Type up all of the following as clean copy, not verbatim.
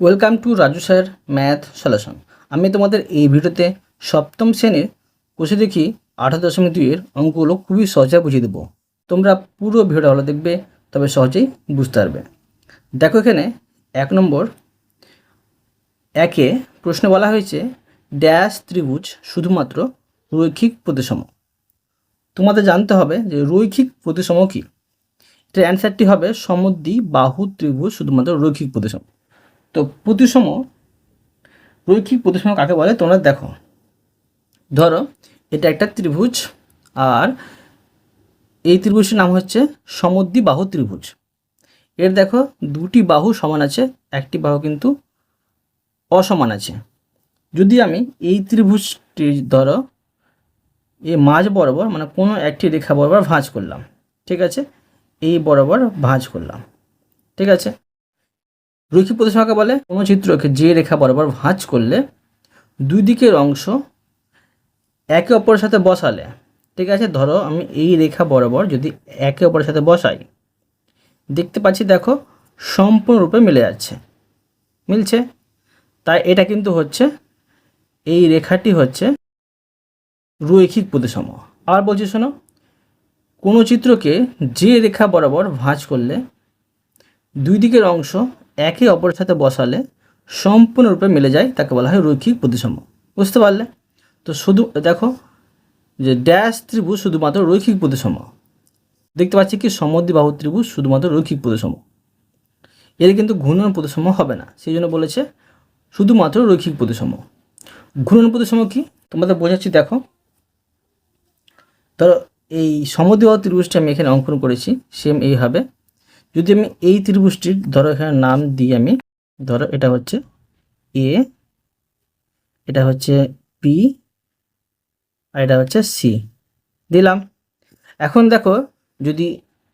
Welcome to Raju sir math solution. আমি তোমাদের এই ভিডিওতে সপ্তম শ্রেণীর কোষে দেখি 8.2 অঙ্কগুলো খুবই সহজে বুঝিয়ে দেবো। তোমরা পুরো ভিডিওটা ভালো দেখবে, তবে সহজেই বুঝতে পারবে। দেখো এখানে 1 নম্বর একে প্রশ্ন বলা হয়েছে ড্যাশ ত্রিভুজ শুধুমাত্র রৈখিক প্রতিসম। তোমাদের জানতে হবে যে রৈখিক প্রতিসম কী। এটার অ্যান্সারটি হবে সমদ্বিবাহু ত্রিভুজ শুধুমাত্র রৈখিক প্রতিসম। তো প্রতিসম রৈখিক প্রতিসম কাকে বলে তোমরা দেখো। ধরো এটা একটা ত্রিভুজ, আর এই ত্রিভুজের নাম হচ্ছে সমদ্বিবাহু ত্রিভুজ। এর দেখো দুটি বাহু সমান আছে, একটি বাহু কিন্তু অসমান আছে। যদি আমি এই ত্রিভুজটি ধরো এই মাঝ বরাবর মানে কোনো একটি রেখা বরাবর ভাঁজ করলাম, ঠিক আছে, এই বরাবর ভাঁজ করলাম, ঠিক আছে। রৈখিক প্রতিসম কাকে বলে? কোনো চিত্রকে যে রেখা বরাবর ভাঁজ করলে দুই দিকের অংশ একে অপরের সাথে বসালে, ঠিক আছে। ধরো আমি এই রেখা বরাবর যদি একে অপরের সাথে বসাই, দেখতে পাচ্ছি দেখো সম্পূর্ণরূপে মিলে যাচ্ছে, মিলছে। তাই এটা কিন্তু হচ্ছে, এই রেখাটি হচ্ছে রৈখিক প্রতিসম। আবার বলছি শোনো, কোনো চিত্রকে যে রেখা বরাবর ভাঁজ করলে দুই দিকের অংশ একে অপরের সাথে বসালে সম্পূর্ণরূপে মিলে যায়, তাকে বলা হয় রৈখিক প্রতিসম। বুঝতে পারলে? তো শুধু দেখো যে ড্যাশ ত্রিভুজ শুধুমাত্র রৈখিক প্রতিসম, দেখতে পাচ্ছি কি সমদ্বিবাহু ত্রিভুজ শুধুমাত্র রৈখিক প্রতিসম, এর কিন্তু ঘূর্ণন প্রতিসম হবে না, সেই জন্য বলেছে শুধুমাত্র রৈখিক প্রতিসম। ঘূর্ণন প্রতিসম কি তোমাদের বোঝাচ্ছি। দেখো ধরো এই সমদ্বিবাহু ত্রিভুজটা আমি এখানে অঙ্কন করেছি, সেম এইভাবে যদি আমি এই ত্রিভুজটির ধরো এখানে নাম দিই আমি, ধরো এটা হচ্ছে এ, এটা হচ্ছে পি, আর এটা হচ্ছে সি দিলাম। এখন দেখো যদি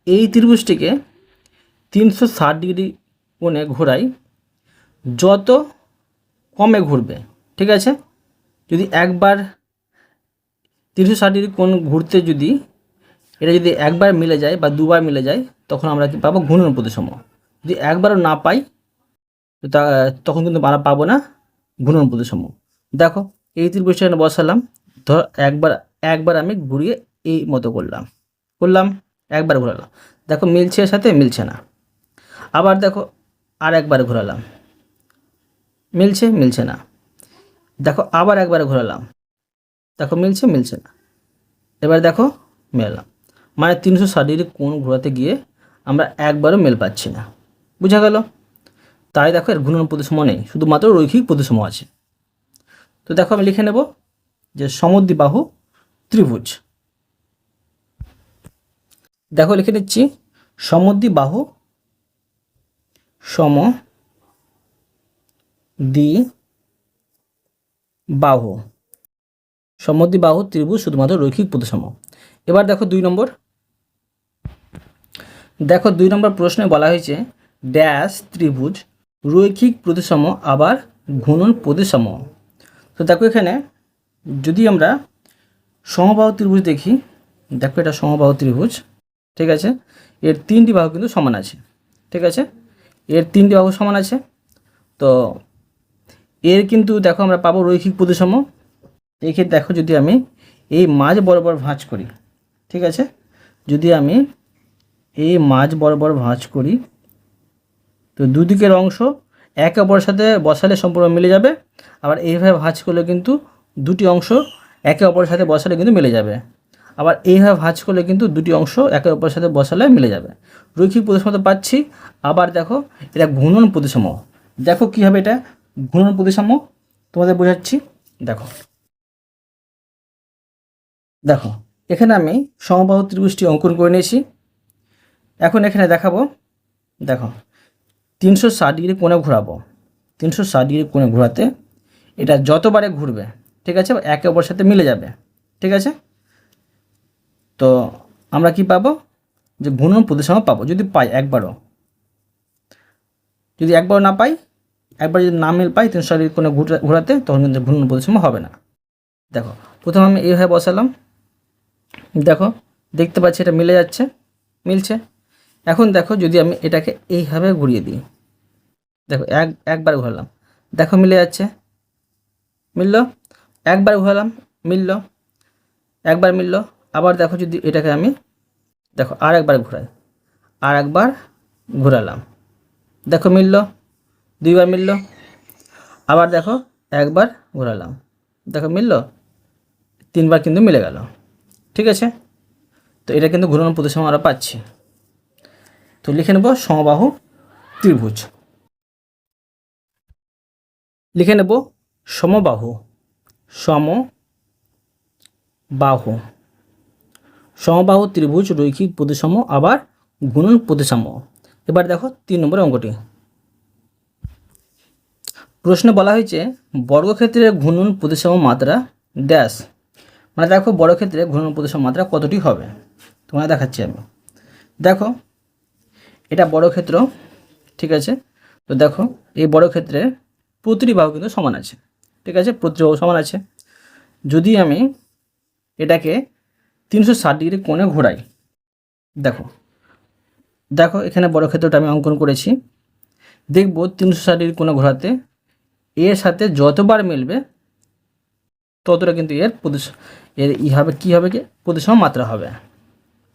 এই ত্রিভুজটিকে 360 ডিগ্রি কোণে ঘোরাই, যত কমে ঘুরবে, ঠিক আছে। যদি একবার 360 ডিগ্রি কোণ ঘুরতে যদি এটা যদি একবার মিলে যায় বা দুবার মিলে যায়, তখন আমরা কি পাবো? ঘূর্ণন প্রতিসম। যদি একবারও না পাই তখন কিন্তু আমরা পাবো না ঘূর্ণন প্রতিসম। দেখো এই ত্রিভুজটা এখানে বসালাম, ধর একবার আমি ঘুরিয়ে এই মতো করলাম একবার ঘোরালাম, দেখো মিলছে, এর সাথে মিলছে না। আবার দেখো আর একবার ঘোরালাম, মিলছে না। দেখো আবার একবার ঘোরালাম, দেখো মিলছে না। এবার দেখো মেলাম, মানে 360 ডিগ্রি কোণ ঘোরাতে গিয়ে আমরা একবারও মেল পাচ্ছি না। বুঝা গেল? তাই দেখো এর ঘূর্ণন প্রতিসম নেই, শুধুমাত্র রৈখিক প্রতিসম আছে। তো দেখো আমি লিখে নেব যে সমদ্বিবাহু ত্রিভুজ। দেখো লিখে দিচ্ছি সমদ্বিবাহু সমদ্বিবাহু ত্রিভুজ শুধুমাত্র রৈখিক প্রতিসম। এবার দেখো 2 নম্বর। দেখো 2 নম্বর প্রশ্নে বলা হয়েছে ড্যাশ ত্রিভুজ রৈখিক প্রতিসম আবার ঘূর্ণন প্রতিসম। তো দেখো এখানে যদি আমরা সমবাহু ত্রিভুজ দেখি, দেখো এটা সমবাহু ত্রিভুজ, ঠিক আছে। এর 3টি বাহু কিন্তু সমান আছে, ঠিক আছে, এর 3টি বাহু সমান আছে। তো এর কিন্তু দেখো আমরা পাবো রৈখিক প্রতিসম। এক্ষেত্রে দেখো যদি আমি এই মাঝ বরাবর ভাঁজ করি, ঠিক আছে, যদি আমি এই মাঝ বরাবর ভাঁজ করি, তো দুদিকের অংশ একে অপরের সাথে বসালে সম্পূর্ণ মিলে যাবে। আবার এইভাবে ভাঁজ করলে কিন্তু দুটি অংশ একে অপরের সাথে বসালে কিন্তু মিলে যাবে। আবার এইভাবে ভাঁজ করলে কিন্তু দুটি অংশ একে অপরের সাথে বসালে মিলে যাবে। রৈখিক প্রতিসম তো পাচ্ছি। আবার দেখো এটা ঘূর্ণন প্রতিসম। দেখো কী হবে এটা ঘূর্ণন প্রতিসম, তোমাদের বোঝাচ্ছি। দেখো এখানে আমি সমবাহু ত্রিভুজটি অঙ্কন করে নিয়েছি। এখন এখানে দেখাবো, দেখো 360 ডিগ্রি কোণে ঘোরাবো। 360 ডিগ্রি কোণে ঘোরাতে এটা যতবারে ঘুরবে, ঠিক আছে, একে অপরের সাথে মিলে যাবে, ঠিক আছে। তো আমরা কি পাবো? যে ঘূর্ণন প্রতিসম পাবো যদি পাই একবারও। যদি একবারও না পাই, একবার যদি না মিল পাই 360 ডিগ্রি কোণে ঘোরাতে, তখন কিন্তু ঘূর্ণন প্রতিসম হবে না। দেখো প্রথমে আমি এইভাবে বসালাম, দেখো দেখতে পাচ্ছি এটা মিলে যাচ্ছে, মিলছে। এখন দেখো যদি আমি এটাকে এইভাবে ঘুরিয়ে দিই, দেখো একবার ঘোরালাম, দেখো মিলে যাচ্ছে, মিললো। একবার ঘোরালাম, মিললো, একবার মিললো। আবার দেখো যদি এটাকে আমি দেখো আর একবার ঘোরাই, আর একবার ঘোরালাম, দেখো মিললো, দুইবার মিললো। আবার দেখো একবার ঘোরালাম, দেখো মিললো, তিনবার কিন্তু মিলে গেল। ঠিক আছে, তো এটা কিন্তু ঘূর্ণন প্রতিসম আমরা পাচ্ছি। তো লিখে নেব সমবাহু ত্রিভুজ। লিখে নেব সমবাহু, সমবাহু, সমবাহু ত্রিভুজ রৈখিক প্রতিসম আবার গুণন প্রতিসম। এবার দেখো 3 নম্বর অঙ্কটি। প্রশ্নে বলা হয়েছে বর্গক্ষেত্রের ঘূর্ণন প্রতিসম মাত্রা ড্যাশ। মানে দেখো বর্গক্ষেত্রে ঘূর্ণন প্রতিসম মাত্রা কতটি হবে তোমরা দেখাচ্ছি আমি। দেখো এটা বর্গক্ষেত্র, ঠিক আছে। তো দেখো এই বর্গক্ষেত্রে প্রতিটি বাহু কিন্তু সমান আছে, ঠিক আছে, প্রতিটি বাহু সমান আছে। যদি আমি এটাকে 360 ডিগ্রি কোণে ঘোরাই, দেখো দেখো এখানে বর্গক্ষেত্রটা আমি অঙ্কন করেছি। দেখব 360 ডিগ্রি কোণে ঘোরাতে এর সাথে যতবার মিলবে ততটা কিন্তু এর এর হবে কী হবে, কি প্রতিসম মাত্রা হবে।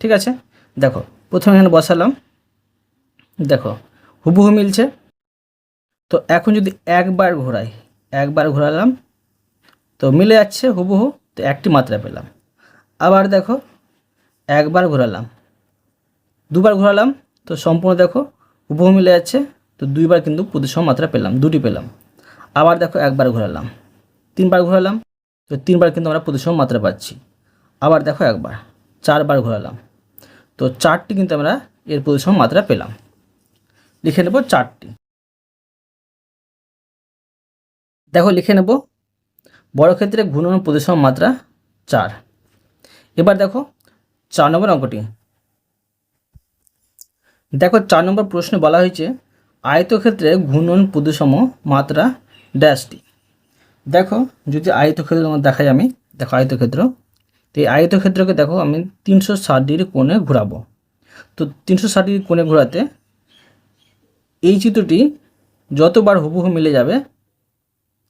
ঠিক আছে, দেখো প্রথমে এখানে বসালাম, দেখো হুবহু মিলছে। তো এখন যদি একবার ঘোরাই, একবার ঘোরালাম তো মিলে যাচ্ছে হুবহু, তো একটি মাত্রা পেলাম। আবার দেখো একবার ঘোরালাম, দুবার ঘোরালাম, তো সম্পূর্ণ দেখো হুবহু মিলে যাচ্ছে, তো দুইবার কিন্তু প্রতিসম মাত্রা পেলাম, দুটি পেলাম। আবার দেখো একবার ঘোরালাম, তিনবার ঘোরালাম, তো তিনবার কিন্তু আমরা প্রতিসম মাত্রা পাচ্ছি। আবার দেখো একবার, চারবার ঘোরালাম, তো চারটি কিন্তু আমরা এর প্রতিসম মাত্রা পেলাম। লিখে নেব 4টি। দেখো লিখে নেব বর্গক্ষেত্রে ঘূর্ণন প্রতিসম মাত্রা 4। এবার দেখো 4 নম্বর অঙ্কটি। দেখো 4 নম্বর প্রশ্নে বলা হয়েছে আয়তক্ষেত্রে ঘূর্ণন প্রতিসম মাত্রা ড্যাশটি। দেখো যদি আয়তক্ষেত্র তোমার দেখাই আমি, দেখো আয়তক্ষেত্র, তো এই আয়তক্ষেত্রকে দেখো আমি 360 ডিগ্রি কোণে ঘোরাবো। তো 360 ডিগ্রি কোণে ঘোরাতে এই চিত্রটি যতবার হুবহু মিলে যাবে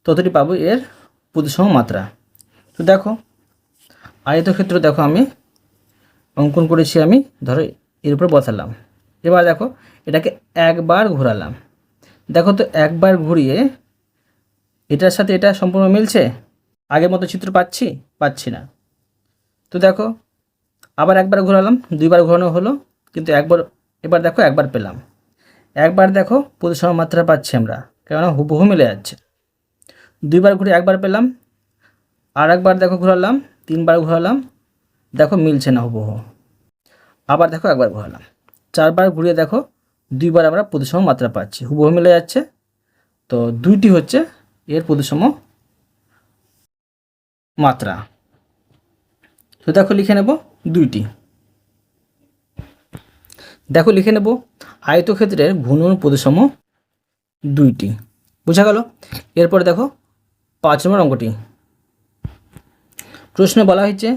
ততটি পাবো এর প্রতিসম মাত্রা। তো দেখো আয়তক্ষেত্র দেখো আমি অঙ্কন করেছি, আমি ধরো এর উপর বসালাম। এবার দেখো এটাকে একবার ঘোরালাম, দেখো তো একবার ঘুরিয়ে এটার সাথে এটা সম্পূর্ণ মিলছে, আগের মতো চিত্র পাচ্ছি না। তো দেখো আবার একবার ঘোরালাম, দুইবার ঘোরানো হলো, কিন্তু এবার দেখো একবার পেলাম। একবার দেখো প্রতিসম মাত্রা পাচ্ছি আমরা, কেননা হুবহু মিলে যাচ্ছে। দুইবার ঘুরে একবার পেলাম, আর একবার দেখো ঘোরালাম, তিনবার ঘোরালাম, দেখো মিলছে না হুবহু। আবার দেখো একবার ঘোরালাম, চারবার ঘুরিয়ে দেখো দুইবার আমরা প্রতিসম মাত্রা পাচ্ছি, হুবহু মিলে যাচ্ছে। তো দুইটি হচ্ছে এর প্রতিসম মাত্রা। তো দেখো লিখে নেব 2টি। দেখো লিখে নেব আয়তক্ষেত্রের ঘূর্ণন প্রতিসম 2টি। বোঝা গেল। এরপরে দেখো 5 নম্বর অঙ্কটি। প্রশ্নে বলা হয়েছে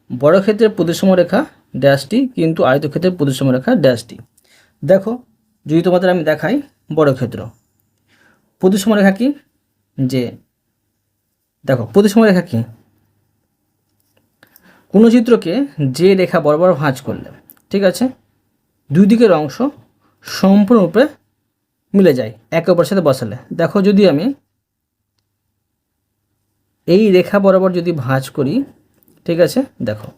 বর্গক্ষেত্রের প্রতিসম রেখা ড্যাশটি কিন্তু আয়তক্ষেত্রের প্রতিসম রেখা ড্যাশটি। দেখো যদি তোমাদের আমি দেখাই বর্গক্ষেত্র প্রতিসম রেখা কি, যে দেখো প্রতিসম রেখা কি, কোনো চিত্রকে যে রেখা বরাবর ভাঁজ করলে, ঠিক আছে, দুই দিকের অংশ সম্পূর্ণরূপে মিলে যায় একে অপরের সাথে বসালে। দেখো যদি আমি এই রেখা বরাবর যদি ভাঁজ করি, ঠিক আছে, দেখো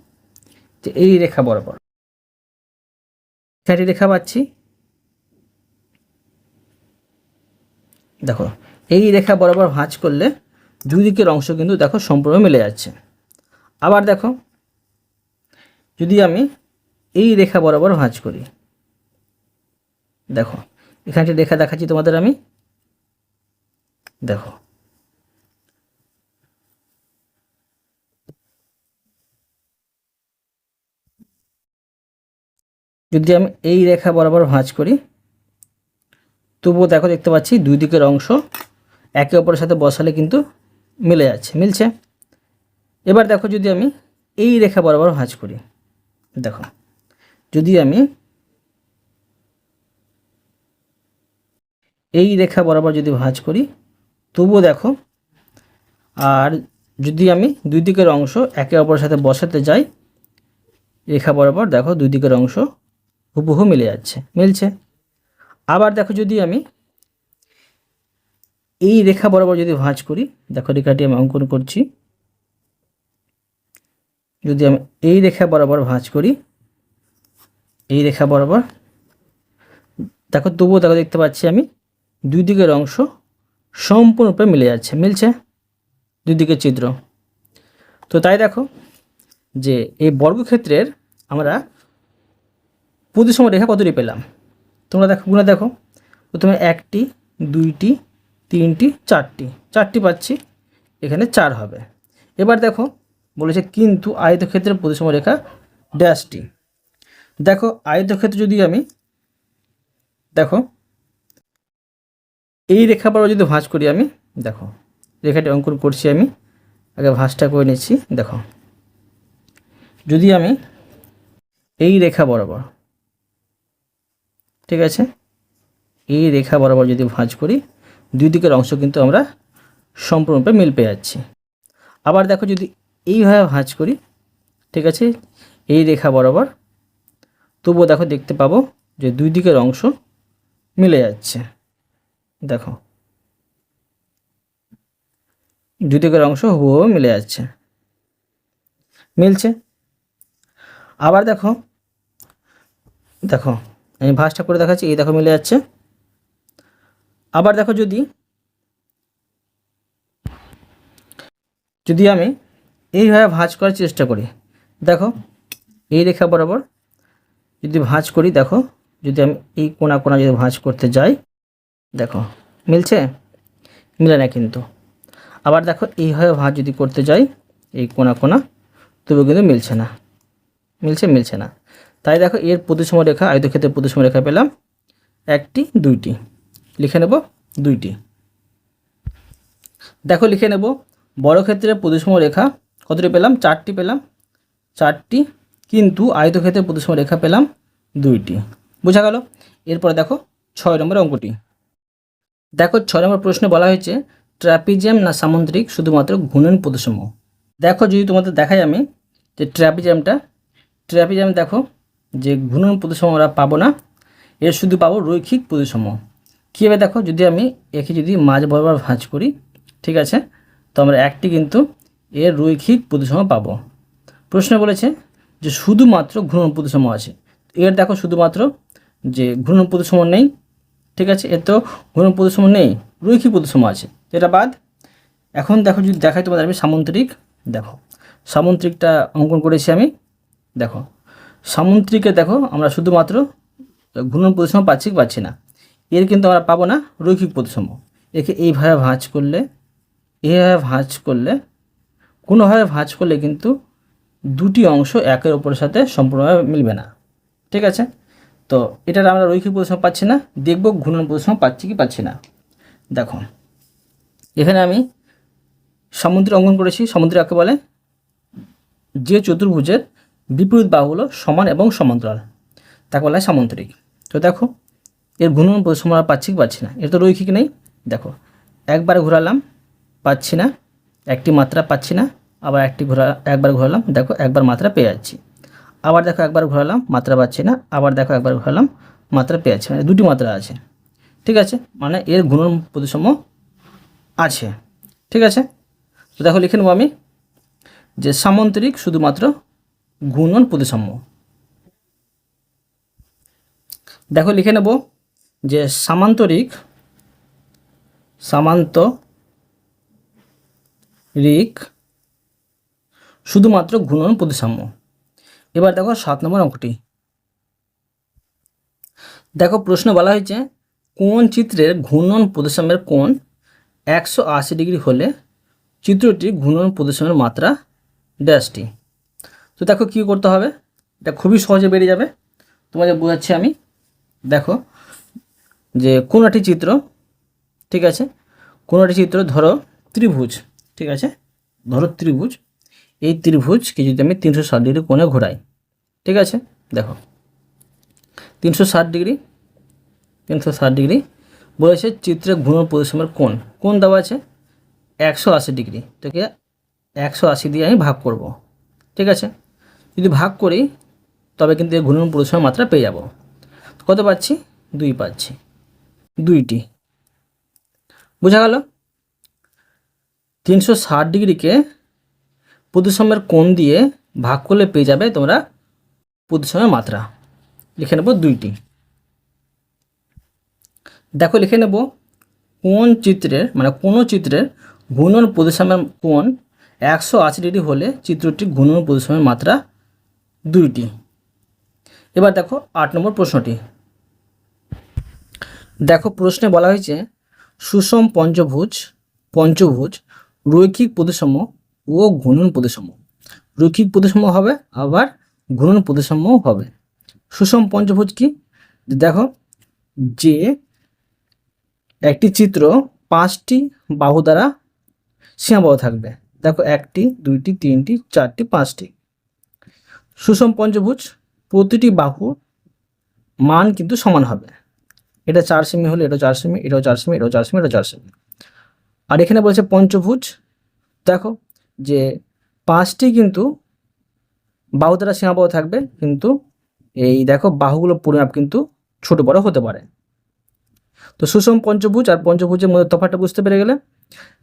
যে এই রেখা বরাবর একটি রেখা পাচ্ছি, দেখো এই রেখা বরাবর ভাঁজ করলে দুই দিকের অংশ কিন্তু দেখো সম্পূর্ণ মিলে যাচ্ছে। আবার দেখো যদি আমি এই রেখা বরাবর ভাঁজ করি, দেখো এখানে রেখা দেখাচ্ছি তোমাদের আমি, দেখো যদি আমি এই রেখা বরাবর ভাঁজ করি তবুও দেখো দেখতে পাচ্ছি দুই দিকের অংশ একে অপরের সাথে বসালে কিন্তু মিলে যাচ্ছে, মিলছে। এবার দেখো যদি আমি এই রেখা বরাবর ভাঁজ করি, দেখো যদি আমি এই রেখা বরাবর যদি ভাঁজ করি তবুও দেখো, আর যদি আমি দুই দিকের অংশ একে অপরের সাথে বসাতে যাই রেখা বরাবর, দেখো দুই দিকের অংশ হুবহু মিলে যাচ্ছে, মিলছে। আবার দেখো যদি আমি এই রেখা বরাবর যদি ভাঁজ করি, দেখো রেখাটি আমি অঙ্কন করছি, যদি আমি এই রেখা বরাবর ভাঁজ করি, এই রেখা বরাবর, দেখো তবুও দেখো দেখতে পাচ্ছি আমি দুই দিকের অংশ সম্পূর্ণরূপে মিলে যাচ্ছে, মিলছে দুই দিকের চিত্র। তো তাই দেখো যে এই বর্গক্ষেত্রের আমরা প্রতিসম রেখা কতটি পেলাম, তোমরা দেখো গুণে দেখো, প্রথমে 1টি 2টি 3টি 4টি পাচ্ছি, এখানে 4 হবে। এবার দেখো বলেছে কিন্তু আয়তক্ষেত্রের প্রতিসম রেখা ড্যাশটি। দেখো আয়তক্ষেত্র যদি আমি দেখো এই রেখা বরাবর যদি ভাঁজ করি, আমি দেখো রেখাটি অঙ্কন করছি, আমি আগে ভাঁজটা করে নিচ্ছি। দেখো যদি আমি এই রেখা বরাবর, ঠিক আছে, এই রেখা বরাবর যদি ভাঁজ করি দুই দিকের অংশ কিন্তু আমরা সম্পূর্ণরূপে মিল পেয়ে যাচ্ছি। আবার দেখো যদি এইভাবে ভাঁজ করি, ঠিক আছে, এই রেখা বরাবর, তবুও দেখো দেখতে পাবো যে দুই দিকের অংশ মিলে যাচ্ছে, দেখো দুই দিকের অংশ হুবহু মিলে যাচ্ছে, মিলছে। আবার দেখো দেখো আমি ভাঁজটা করে দেখাচ্ছি, এই দেখো মিলে যাচ্ছে। আবার দেখো যদি আমি এইভাবে ভাঁজ করার চেষ্টা করি, দেখো এই রেখা বরাবর যদি ভাঁজ করি, দেখো যদি আমি এই কোণা কোণা যদি ভাঁজ করতে যাই, দেখো মিলছে, মিলে না কিন্তু। আবার দেখো এইভাবে ভাঁজ যদি করতে যাই এই কোণা কোণা, তবু কিন্তু মিলছে না, মিলছে না। তাই দেখো এর প্রতিসম রেখা, আয়তক্ষেত্রের প্রতিসম রেখা পেলাম 1টি 2টি, লিখে নেব 2টি। দেখো লিখে নেব বর্গক্ষেত্রের প্রতিসম রেখা কতটি পেলাম, 4টি পেলাম, 4টি, কিন্তু আয়তক্ষেত্রের প্রতিসম রেখা পেলাম 2টি, বোঝা গেল। এরপরে দেখো 6 নম্বর অঙ্কটি। দেখো 6 নম্বর প্রশ্নে বলা হয়েছে ট্র্যাপিজিয়াম না সামুদ্রিক শুধুমাত্র ঘূর্ণন প্রতিসম। দেখো যদি তোমাদের দেখাই আমি যে ট্র্যাপিজিয়াম দেখো যে ঘূর্ণন প্রতিসম আমরা পাবো না, এর শুধু পাবো রৈখিক প্রতিসম। কীভাবে দেখো, যদি আমি একে যদি মাঝ বরাবর ভাঁজ করি, ঠিক আছে, তো আমরা একটি কিন্তু এর রৈখিক প্রতিসম পাবো। প্রশ্নে বলেছে যে শুধুমাত্র ঘূর্ণন প্রতিসম আছে, এর দেখো শুধুমাত্র যে ঘূর্ণন প্রতিসম নেই, ঠিক আছে, এর তো ঘূর্ণন প্রতিসম নেই, রৈখিক প্রতিসম আছে, এটা বাদ। এখন দেখো যদি দেখাই তোমাদের আমি সামুদ্রিক, দেখো সামুদ্রিকটা অঙ্কন করেছি আমি, দেখো সামুদ্রিকে দেখো আমরা শুধুমাত্র ঘূর্ণন প্রতিসম পাচ্ছি না, এর কিন্তু আমরা পাবো না রৈখিক প্রতিসম। একে এইভাবে ভাঁজ করলে, কোনোভাবে ভাঁজ করলে কিন্তু দুটি অংশ একের অপরের সাথে সম্পূর্ণভাবে মিলবে না, ঠিক আছে। তো এটার আমরা রৈখিক প্রতিসম পাচ্ছি না, দেখব ঘূর্ণন প্রতিসম পাচ্ছি কি পাচ্ছি না। দেখো এখানে আমি সামুদ্রিক অঙ্কন করেছি, সামুদ্রিক কাকে বলে, যে চতুর্ভুজের বিপরীত বাহুগুলো সমান এবং সমান্তরাল, তাকে বলা হয় সামুদ্রিক। তো দেখো এর ঘূর্ণন প্রতিসম আমরা পাচ্ছি কি পাচ্ছি না, এর তো রৈখিক নেই। দেখো একবার ঘোরালাম পাচ্ছি না, একটি মাত্রা পাচ্ছি না, আবার একবার ঘোরালাম, দেখো একবার মাত্রা পেয়ে যাচ্ছি, আবার দেখো একবার ঘোরালাম মাত্রা পাচ্ছি না, আবার দেখো একবার ঘোরালাম মাত্রা পেয়ে যাচ্ছি, মানে দুটি মাত্রা আছে, ঠিক আছে, মানে এর ঘূর্ণন প্রতিসম আছে, ঠিক আছে। তো দেখো লিখে নেব আমি যে সামুদ্রিক শুধুমাত্র ঘূর্ণন প্রতিসম। দেখো লিখে নেব যে সামান্তরিক শুধুমাত্র ঘূর্ণন প্রতিসাম্য। এবার দেখো 7 নম্বর অঙ্কটি। দেখো প্রশ্ন বলা হয়েছে কোন চিত্রের ঘূর্ণন প্রতিসাম্যের কোণ 180 ডিগ্রি হলে চিত্রটির ঘূর্ণন প্রতিসাম্যের মাত্রা ড্যাশটি। তো দেখো কী করতে হবে, এটা খুবই সহজে বেরিয়ে যাবে, তোমাদের বোঝাচ্ছি আমি। দেখো যে কোন একটি চিত্র, ঠিক আছে, কোন একটি চিত্র ধরো ত্রিভুজ, ঠিক আছে, ধরো ত্রিভুজ, এই ত্রিভুজকে যদি আমি 360 ডিগ্রি কোণে ঘোরাই, ঠিক আছে, দেখো 360 ডিগ্রি বলেছে চিত্রে ঘূর্ণন প্রতিসাম্যের কোণ দেওয়া আছে 180 ডিগ্রি, তোকে 180 দিয়ে আমি ভাগ করব। ঠিক আছে, যদি ভাগ করি তবে কিন্তু এই ঘূর্ণন প্রতিসাম্যের মাত্রা পেয়ে যাব। কত পাচ্ছি? 2 পাচ্ছি, 2টি। বোঝা গেল? 360 ডিগ্রিকে প্রতিসাম্যের কোণ দিয়ে ভাগ করলে পেয়ে যাবে তোমরা প্রতিসাম্যের মাত্রা। লিখে নেব 2টি। দেখো লিখে নেব কোন চিত্রের মানে কোনো চিত্রের ঘূর্ণন প্রতিসাম্যের কোণ 180 ডিগ্রি হলে চিত্রটির ঘূর্ণন প্রতিসাম্যের মাত্রা 2টি। এবার দেখো 8 নম্বর প্রশ্নটি। দেখো প্রশ্নে বলা হয়েছে সুষম পঞ্চভুজ রৈখিক প্রতিসাম্য ও ঘূর্ণন প্রতিসাম্য। রৈখিক প্রতিসাম্য হবে, আবার ঘূর্ণন প্রতিসাম্যও হবে। সুষম পঞ্চভুজ কি? দেখো যে একটি চিত্র 5টি বাহু দ্বারা সীমাবদ্ধ থাকবে। দেখো 1টি 2টি 3টি 4টি 5টি। সুষম পঞ্চভুজ প্রতিটি বাহুর মান কিন্তু সমান হবে। এটা 4 সেমি হলে এটা 4 সেমি, এটাও 4 সেমি, এটাও 4 সেমি, এটাও 4 সেমি। আর এখানে বলছে পঞ্চভুজ, দেখো যে 5টি কিন্তু বাহু দ্বারা সীমাবদ্ধ থাকবে, কিন্তু এই দেখো বাহুগুলোর পরিমাপ কিন্তু ছোট বড় হতে পারে। তো সুষম পঞ্চভুজ আর পঞ্চভুজের মধ্যে তফাৎটা বুঝতে পেরে গেলে।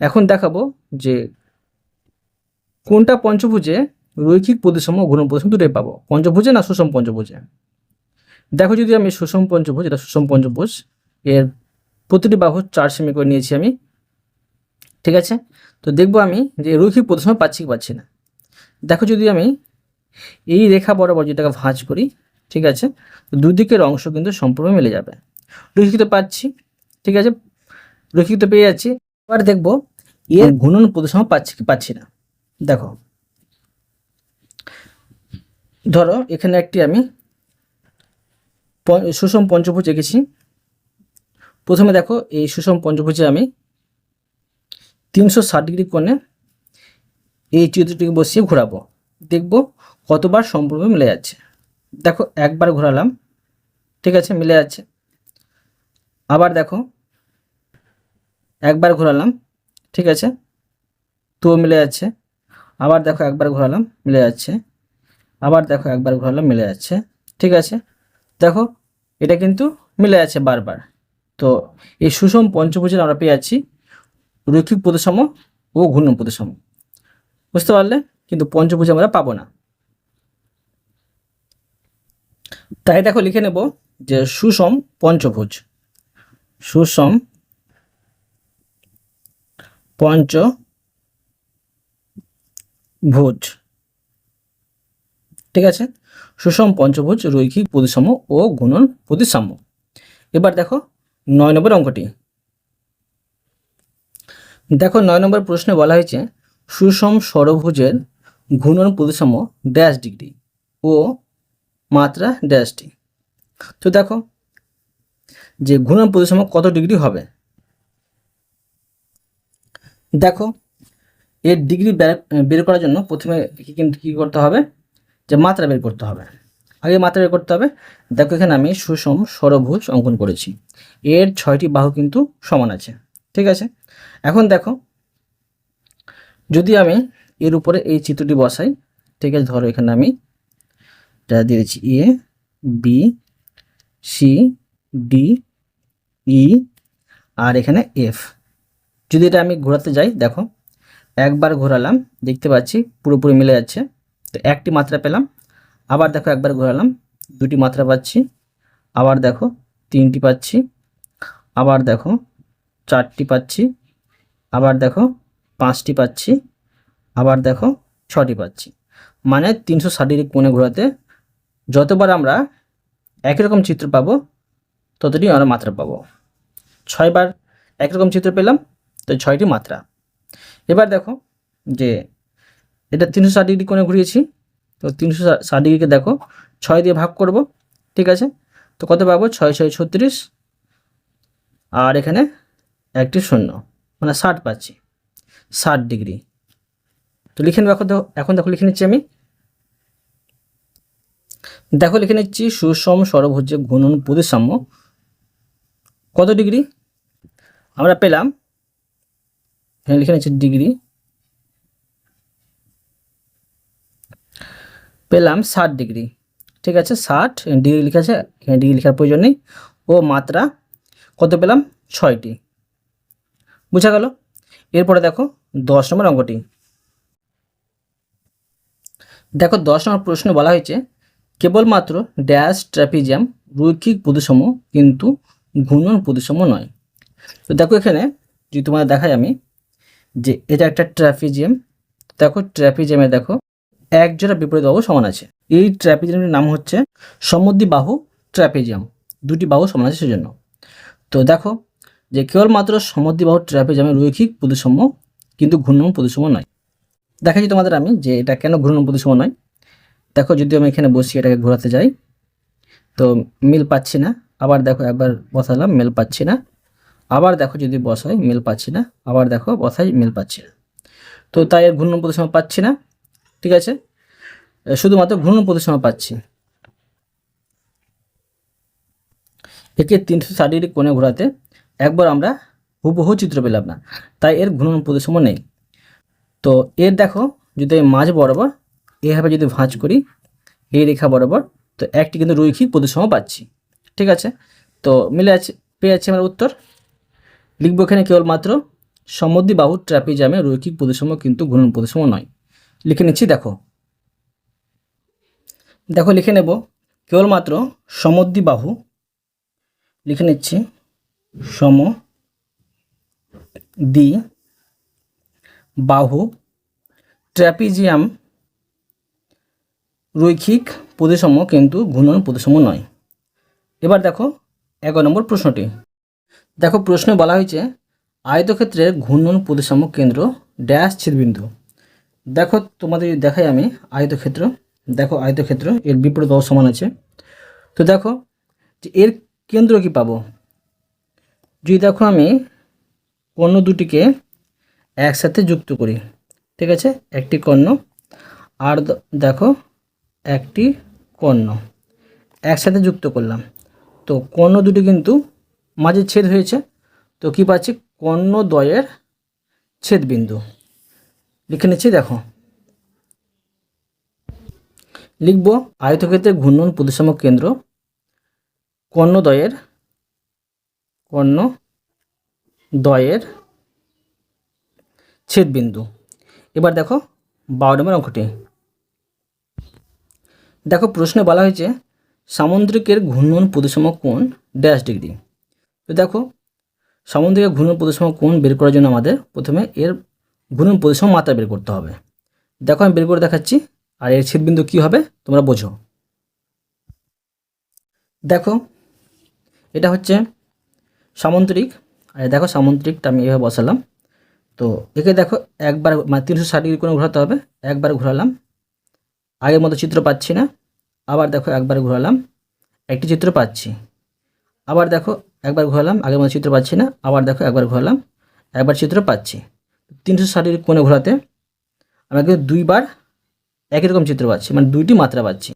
এখন দেখাবো যে কোনটা পঞ্চভুজে রৈখিক প্রতিসাম্য ঘূর্ণন প্রতিসাম্য দুটোই পাবো, পঞ্চভুজে না সুষম পঞ্চভুজে। দেখো যদি আমি সুষম পঞ্চভুজ, এটা সুষম পঞ্চভুজ, এর প্রতিটি বাহু 4 সেমি করে নিয়েছি আমি। ঠিক আছে, তো দেখবো আমি যে রৈখিক প্রতিসাম্য পাচ্ছি কি পাচ্ছি না। দেখো যদি আমি এই রেখা বরাবর যেটাকে ভাঁজ করি, ঠিক আছে, তো দুদিকের অংশ কিন্তু সম্পূর্ণ মিলে যাবে। রৈখিক পাচ্ছি, ঠিক আছে, রৈখিক পেয়ে যাচ্ছি। এবার দেখবো এর ঘূর্ণন প্রতিসাম্য পাচ্ছি কি পাচ্ছি না। দেখো ধরো এখানে একটি আমি সুষম পঞ্চভুজ এঁকেছি। প্রথমে দেখো এই সুষম পঞ্চভুজে আমি 360 ডিগ্রি কোণে এই চিত্রটিকে বসিয়ে ঘোরাবো, দেখব কতবার সম্পূর্ণ মিলে যাচ্ছে। দেখো একবার ঘোরালাম, ঠিক আছে, মিলে যাচ্ছে। আবার দেখো একবার ঘোরালাম, ঠিক আছে, তো মিলে যাচ্ছে। আবার দেখো একবার ঘোরালাম, মিলে যাচ্ছে। আবার দেখো একবার ঘোরালাম, মিলে যাচ্ছে। ঠিক আছে, দেখো এটা কিন্তু মিলে যাচ্ছে বারবার। তো এই সুষম পঞ্চভুজের আমরা পেয়ে যাচ্ছি রৈখিক প্রতিসাম্য ও ঘূর্ণন প্রতিসাম্য। বুঝতে পারলে? কিন্তু পঞ্চভুজ আমরা পাবো না। তাই দেখো লিখে নেব যে সুষম পঞ্চভুজ, সুষম পঞ্চভুজ, ঠিক আছে, সুষম পঞ্চভুজ রৈখিক প্রতিসাম্য ও ঘূর্ণন প্রতিসাম্য। এবার দেখো 9 নম্বর অঙ্কটি। দেখো 9 নম্বর প্রশ্নে বলা হয়েছে সুষম ষড়ভুজের ঘূর্ণন প্রতিসাম্য ড্যাশ ডিগ্রি ও মাত্রা ড্যাশটি। তো দেখো যে ঘূর্ণন প্রতিসাম্য কত ডিগ্রি হবে। দেখো এর ডিগ্রি বের করার জন্য প্রথমে কিন্তু কী করতে হবে, যে মাত্রা বের করতে হবে। আগে মাত্রা বের করতে হবে। দেখো এখানে আমি সুষম ষড়ভুজ অঙ্কন করেছি, এর 6টি বাহু কিন্তু সমান আছে। ঠিক আছে, এখন দেখো যদি আমি এর উপরে এই চিত্রটি বসাই, ঠিক আছে, ধরো এখানে আমি এটা দিয়ে দিচ্ছি A B C D E আর এখানে এফ। যদি এটা আমি ঘোরাতে যাই, দেখো একবার ঘোরালাম, দেখতে পাচ্ছি পুরোপুরি মিলে যাচ্ছে, তো একটি মাত্রা পেলাম। আবার দেখো একবার ঘোরালাম, 2টি মাত্রা পাচ্ছি। আবার দেখো 3টি পাচ্ছি। আবার দেখো 4টি পাচ্ছি। আবার দেখো 5টি পাচ্ছি। আবার দেখো 6টি পাচ্ছি। মানে 360 ডিগ্রি কোণে ঘোরাতে যতবার আমরা একই রকম চিত্র পাবো ততটি আমরা মাত্রা পাবো। 6বার একই রকম চিত্র পেলাম, তো 6টি মাত্রা। এবার দেখো যে এটা 360 ডিগ্রি কোণে ঘুরিয়েছি, তো 360 ডিগ্রিকে দেখো 6 দিয়ে ভাগ করব। ঠিক আছে, তো কত পাবো? 6 6 36, আর এখানে একটি শূন্য, মানে 60 পাচ্ছি, 60 ডিগ্রি। তো লিখে নেব। এখন দেখো লিখে নিচ্ছি আমি। দেখো লিখে নিচ্ছি সুষম ষড়ভুজের ঘূর্ণন প্রতিসাম্য কত ডিগ্রি, আমরা পেলাম, এখানে লিখে নিচ্ছি ডিগ্রি, পেলাম 60 ডিগ্রি। ঠিক আছে, 60 ডিগ্রি লেখা আছে, এখানে ডিগ্রি লেখার প্রয়োজন নেই। ও মাত্রা কত পেলাম? 6টি। বুঝা গেল? এরপরে দেখো 10 নম্বর অঙ্কটি। দেখো 10 নম্বর প্রশ্ন বলা হয়েছে কেবলমাত্র ড্যাশ ট্র্যাপিজিয়াম রৈখিক প্রতিসম কিন্তু ঘূর্ণন প্রতিসম নয়। তো দেখো এখানে যদি তোমাদের দেখাই আমি যে এটা একটা ট্র্যাপিজিয়াম। দেখো ট্র্যাপিজিয়ামে দেখো এক জোড়া বিপরীত বাহু সমান আছে। এই ট্র্যাপিজিয়ামের নাম হচ্ছে সমদ্বিবাহু ট্র্যাপিজিয়াম, দুটি বাহু সমান আছে সেজন্য। তো দেখো যে কেবলমাত্র সমদ্বিবাহু ট্র্যাপিজিয়ামের রৈখিক প্রতিসম কিন্তু ঘূর্ণন প্রতিসম নয়। দেখাচ্ছি তোমাদের আমি যে এটা কেন ঘূর্ণন প্রতিসম নয়। দেখো যদি আমি এখানে বসি এটাকে ঘোরাতে যাই তো মিল পাচ্ছি না, আবার দেখো একবার বসালাম মিল পাচ্ছি না, আবার দেখো যদি বসাই মিল পাচ্ছি না, আবার দেখো বসাই মিল পাচ্ছি না। তো তাই এর ঘূর্ণন প্রতিসম পাচ্ছি না। ঠিক আছে, শুধুমাত্র ঘূর্ণন প্রতিসম পাচ্ছি। একে 360 ডিগ্রি কোণে ঘোরাতে একবার আমরা হুবহু চিত্র পেলাম না, তাই এর ঘূর্ণন প্রতিসম নেই। তো এর দেখো যদি আমি মাঝ বরাবর এভাবে যদি ভাঁজ করি এই রেখা বরাবর, তো একটি কিন্তু রৈখিক প্রতিসম পাচ্ছি। ঠিক আছে, তো মিলে আছে, পেয়ে যাচ্ছে আমার উত্তর। লিখব এখানে কেবলমাত্র সমদ্বিবাহু ট্র্যাপিজিয়ামে রৈখিক প্রতিসম কিন্তু ঘূর্ণন প্রতিসম নয়। লিখে নিচ্ছি, দেখো দেখো লিখে নেব কেবলমাত্র সমদ্বিবাহু, লিখে নিচ্ছি সমদ্বিবাহু ট্র্যাপিজিয়াম রৈখিক প্রতিসম কিন্তু ঘূর্ণন প্রতিসম নয়। এবার দেখো 11 নম্বর প্রশ্নটি। দেখো প্রশ্নে বলা হয়েছে আয়তক্ষেত্রের ঘূর্ণন প্রতিসম কেন্দ্র ড্যাশ ছেদবিন্দু। দেখো তোমাদের দেখাই আমি আয়তক্ষেত্র, দেখো আয়তক্ষেত্র এর বিপরীত বাহু সমান আছে। তো দেখো যে এর কেন্দ্র কি পাবো, যদি দেখো আমি কর্ণ দুটিকে একসাথে যুক্ত করি। ঠিক আছে, একটি কর্ণ আর দেখো একটি কর্ণ একসাথে যুক্ত করলাম, তো কর্ণ দুটি কিন্তু মাঝে ছেদ হয়েছে, তো কি পাচ্ছি কর্ণদ্বয়ের ছেদবিন্দু। লিখে নিচ্ছি, দেখো লিখব আয়তক্ষেত্রের ঘূর্ণন প্রতিসম কেন্দ্র কর্ণদ্বয়ের ছেদবিন্দু। এবার দেখো 12 নম্বর অঙ্কটি। দেখো প্রশ্নে বলা হয়েছে সামুদ্রিকের ঘূর্ণন প্রতিসম কোণ ড্যাশ ডিগ্রি। তো দেখো সামুদ্রিকের ঘূর্ণন প্রতিসম কোণ বের করার জন্য আমাদের প্রথমে এর ঘূর্ণন প্রতিসম মাত্রা বের করতে হবে। দেখো আমি বের করে দেখাচ্ছি, আর এর ছেদবিন্দু কী হবে তোমরা বোঝো। দেখো এটা হচ্ছে সামুদ্রিক, আর দেখো সামুদ্রিকটা আমি এভাবে বসালাম। তো একে দেখো একবার মানে 360 ডিগ্রি কোণে ঘোরাতে হবে, একবার ঘোরালাম আগের মতো চিত্র পাচ্ছি না, আবার দেখো একবার ঘোরালাম একটি চিত্র পাচ্ছি, আবার দেখো একবার ঘোরালাম আগের মতো চিত্র পাচ্ছি না, আবার দেখো একবার ঘোরালাম একবার চিত্র পাচ্ছি। 360 ডিগ্রি কোণে ঘোরাতে আমরা কিন্তু দুইবার একই রকম চিত্র পাচ্ছি, মানে দুইটি মাত্রা পাচ্ছি।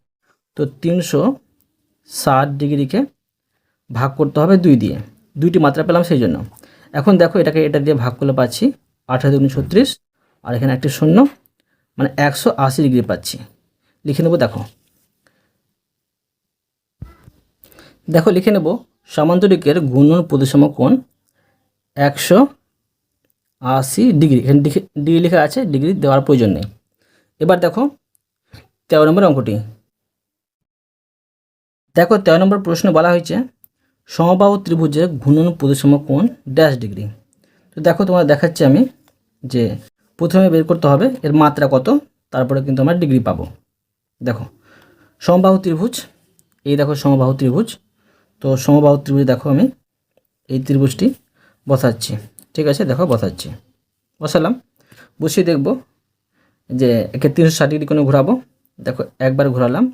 তো 360 ডিগ্রিকে ভাগ করতে হবে 2 দিয়ে, দুইটি মাত্রা পেলাম সেই জন্য। এখন দেখো এটাকে এটা দিয়ে ভাগ করলে পাচ্ছি 18 দুগুণে 36, আর এখানে একটি শূন্য, মানে 180 ডিগ্রি পাচ্ছি। লিখে নেব, দেখো দেখো লিখে নেব সামান্তরিকের ঘূর্ণন প্রতিসম কোণ 180 ডিগ্রি। এখানে ডিগ্রি লেখা আছে, ডিগ্রি দেওয়ার প্রয়োজন নেই। এবার দেখো 13 নম্বর অঙ্কটি। দেখো 13 নম্বর প্রশ্নে বলা হয়েছে সমবাহু ত্রিভুজের ঘূর্ণন প্রতিসম কোণ ড্যাশ ডিগ্রি। তো দেখো তোমরা দেখাচ্ছি আমি যে প্রথমে বের করতে হবে এর মাত্রা কত, তারপরে কিন্তু আমরা ডিগ্রি পাবো। দেখো সমবাহু ত্রিভুজ, এই দেখো সমবাহু ত্রিভুজ। তো সমবাহু ত্রিভুজ দেখো আমি এই ত্রিভুজটি বসাচ্ছি। ঠিক আছে, দেখো বসাচ্ছি, বসালাম, বসিয়ে দেখব যে একে 360 ডিগ্রি কোণে ঘোরাবো। দেখো একবার ঘোরালাম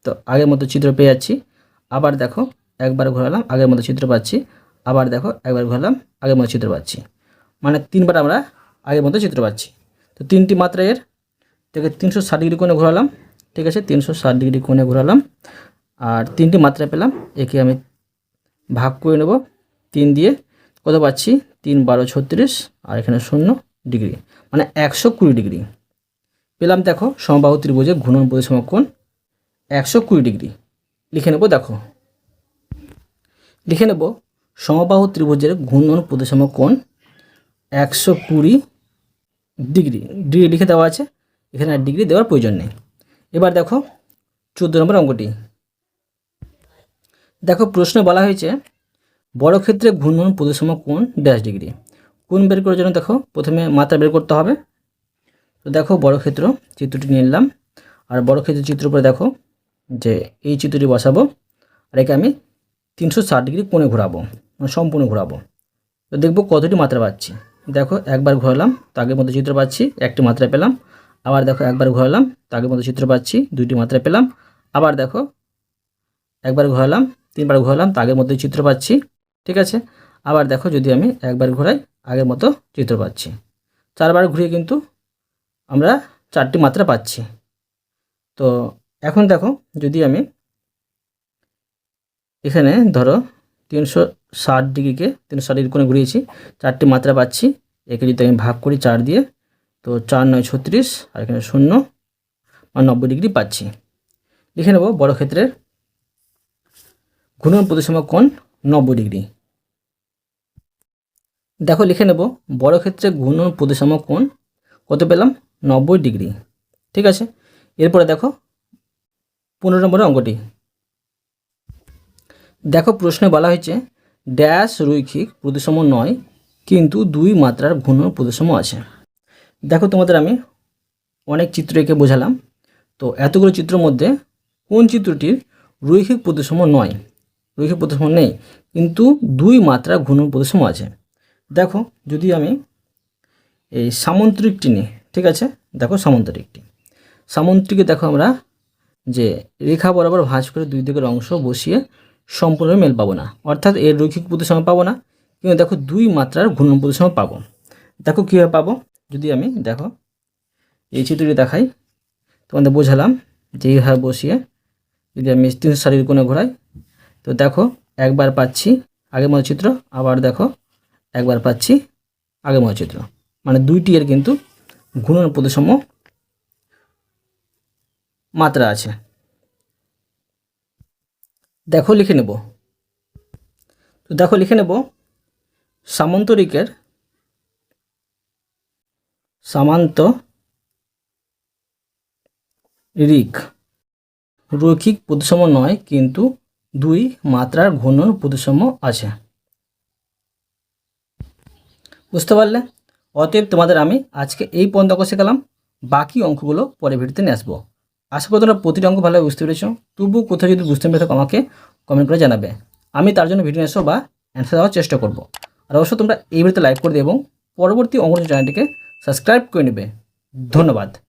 তো আগের মতো চিত্র পেয়ে যাচ্ছি, আবার দেখো একবার ঘোরালাম আগের মতো চিত্র পাচ্ছি, আবার দেখো একবার ঘোরালাম আগের মতো চিত্র পাচ্ছি, মানে 3বার আমরা আগের মতো চিত্র পাচ্ছি। তো 3টি মাত্রা এর, থেকে 360 ডিগ্রি কোণে ঘোরালাম। ঠিক আছে, 360 ডিগ্রি কোণে ঘোরালাম আর 3টি মাত্রা পেলাম। একে আমি ভাগ করে নেব 3 দিয়ে, কত পাচ্ছি 3 12 36 আর এখানে 0 ডিগ্রি, মানে 120 ডিগ্রি পেলাম। দেখো সমবাহু ত্রিভুজের ঘূর্ণন প্রতিসম কোণ 120 ডিগ্রি। লিখে নেব, দেখো লিখে নেব সমবাহু ত্রিভুজের ঘূর্ণন প্রতিসম কোণ 120 ডিগ্রি। ডিগ্রি লিখে দেওয়া আছে, এখানে আর ডিগ্রি দেওয়ার প্রয়োজন নেই। এবার দেখো 14 নম্বর অঙ্কটি। দেখো প্রশ্ন বলা হয়েছে বর্গক্ষেত্রে ঘূর্ণন প্রতিসম কোণ ড্যাশ ডিগ্রি। কোণ বের করার জন্য দেখো প্রথমে মাত্রা বের করতে হবে। তো দেখো বর্গক্ষেত্র চিত্রটি নিয়ে নিলাম, আর বর্গক্ষেত্রের চিত্র উপরে দেখো যে এই চিত্রটি বসাবো, আর একে আমি 360 ডিগ্রি কোণে ঘোরাবো, মানে সম্পূর্ণ ঘোরাবো। তো দেখবো কতটি মাত্রা পাচ্ছি। দেখো একবার ঘোরালাম তো আগের মতো চিত্র পাচ্ছি, একটি মাত্রা পেলাম। আবার দেখো একবার ঘোরালাম তো আগের মতো চিত্র পাচ্ছি, 2টি মাত্রা পেলাম। আবার দেখো একবার ঘোরালাম, 3বার ঘোরালাম তো আগের মতো চিত্র পাচ্ছি, ঠিক আছে। আবার দেখো যদি আমি একবার ঘোরাই আগের মতো চিত্র পাচ্ছি। 4বার ঘুরিয়ে কিন্তু আমরা 4টি মাত্রা পাচ্ছি। তো এখন দেখো যদি আমি এখানে ধরো 360 ডিগ্রিকে 360 ডিগ্রি কোণে ঘুরিয়েছি, 4টি মাত্রা পাচ্ছি। একে যদি আমি ভাগ করি 4 দিয়ে, তো 4 9 36 আর এখানে 0 আর 90 ডিগ্রি পাচ্ছি। লিখে নেব বর্গক্ষেত্রের ঘূর্ণন প্রতিসম কোণ 90 ডিগ্রি। দেখো লিখে নেব বর্গক্ষেত্রে ঘূর্ণন প্রতিসম কোণ কত পেলাম, 90 ডিগ্রি, ঠিক আছে। এরপরে দেখো 15 নম্বরের অঙ্কটি। দেখো প্রশ্নে বলা হয়েছে ড্যাশ রৈখিক প্রতিসম নয় কিন্তু 2 মাত্রার ঘূর্ণন প্রতিসম আছে। দেখো তোমাদের আমি অনেক চিত্র এঁকে বোঝালাম, তো এতগুলো চিত্রের মধ্যে কোন চিত্রটির রৈখিক প্রতিসম নয়, রৈখিক প্রতিসম নেই কিন্তু 2 মাত্রার ঘূর্ণন প্রতিসম আছে। দেখো যদি আমি এই সামান্তরিকটি নিই, ঠিক আছে। দেখো সামান্তরিকে দেখো আমরা যে রেখা বরাবর ভাঁজ করে 2 দিকের অংশ বসিয়ে সম্পূর্ণ মেল পাবো না, অর্থাৎ এর রৈখিক প্রতিসম পাবো না, কিন্তু দেখো 2 মাত্রার ঘূর্ণন প্রতিসম পাবো। দেখো কীভাবে পাবো, যদি আমি দেখো এই চিত্রটি দেখাই, তোমাদের বোঝালাম যে এইভাবে বসিয়ে যদি আমি 360 ডিগ্রি কোণে ঘোরাই, তো দেখো একবার পাচ্ছি আগের মতো চিত্র, আবার দেখো একবার পাচ্ছি আগের মতো চিত্র, মানে 2টি এর কিন্তু ঘূর্ণন প্রতিসম মাত্রা আছে। দেখো লিখে নেব, তো দেখো লিখে নেব সামান্তরিক রৈখিক প্রতিসম নয় কিন্তু 2 মাত্রার ঘূর্ণন প্রতিসম আছে। বুঝতে পারলে? অতএব তোমাদের আমি আজকে এই পর্যন্ত অঙ্ক শেখালাম, বাকি অঙ্কগুলো পরে ভিডিওতে নিয়ে আসবো। আশা করি তোমরা প্রতিটি অঙ্ক ভালোভাবে বুঝতে পেরেছো। তবুও কোথাও যদি বুঝতে পেরে থাকো আমাকে কমেন্ট করে জানাবে, আমি তার জন্য ভিডিও এসো বা অ্যান্সার দেওয়ার চেষ্টা করব। আর অবশ্যই তোমরা এই ভিডিওতে লাইক করে দেবে এবং পরবর্তী অঙ্ক চ্যানেলটিকে সাবস্ক্রাইব করে নেবে। ধন্যবাদ।